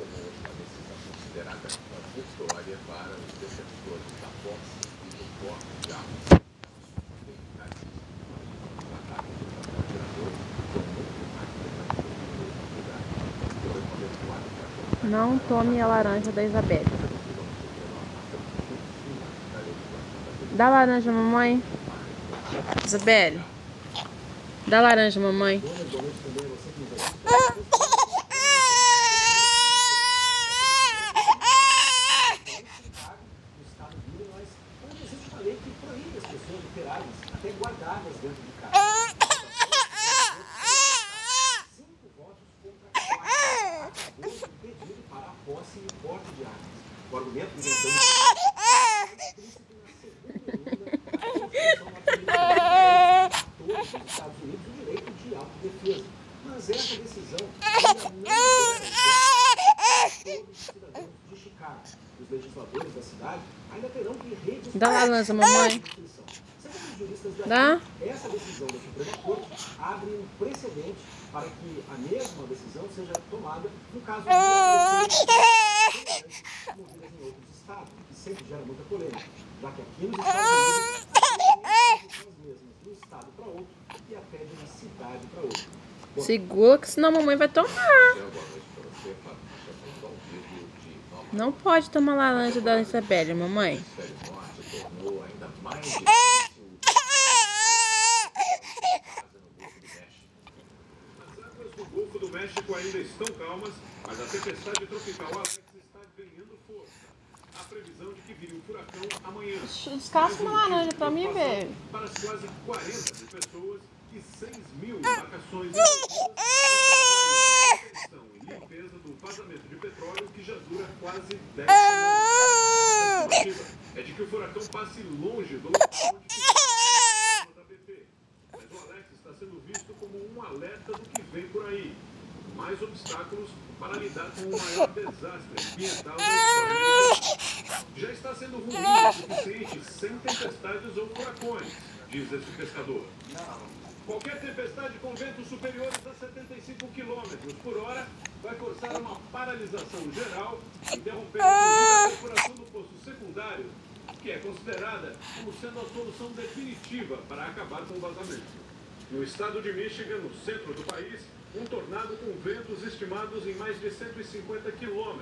tomou uma decisão considerada vitória para os defensores da posse e do porte de armas. O ataque do atirador foi muito mais. Não tome a laranja da Isabelle. Dá laranja, mamãe. Isabelle. Dá laranja, mamãe. Existe uma lei que proíbe as pessoas de terem até guardadas dentro de casa. 5 votos contra 4. Acabou o pedido para a posse e o porte de armas. O argumento de inventando todos os Estados Unidos o direito de autodefesa. Mas essa decisão ainda não todos os cidadãos de Chicago. Os legisladores da cidade ainda terão que rediscutir. Dá laranja, mamãe. Segundo os juristas Dá? essa decisão da Suprema Corte abre um precedente para que a mesma decisão seja tomada no caso de movidas em outros estados, que sempre gera muita polêmica, já que aqui nos Estados Unidos são as mesmas de um estado para outro e até de uma cidade para outra. Segura que senão a mamãe vai tomar. Não pode tomar laranja da Isabelle, mamãe. O Golfo do México ainda estão calmas, mas a tempestade tropical Alex está ganhando força. A previsão de que vire um furacão amanhã. Descasca uma laranja pra mim, velho. Para as quase 40 mil pessoas e 6.000 embarcações e limpeza do vazamento de petróleo que já dura quase 10 semanas. A estimativa é de que o furacão passe longe do local onde fica da BP. Mas o Alex está sendo visto como um alerta do que vem por aí. Mais obstáculos para lidar com o maior desastre ambiental da história. Já está sendo ruim o suficiente sem tempestades ou furacões, diz esse pescador. Qualquer tempestade com ventos superiores a 75 km por hora vai forçar uma paralisação geral, interrompendo a perfuração do poço secundário, que é considerada como sendo a solução definitiva para acabar com o vazamento. No estado de Michigan, no centro do país, um tornado com ventos estimados em mais de 150 km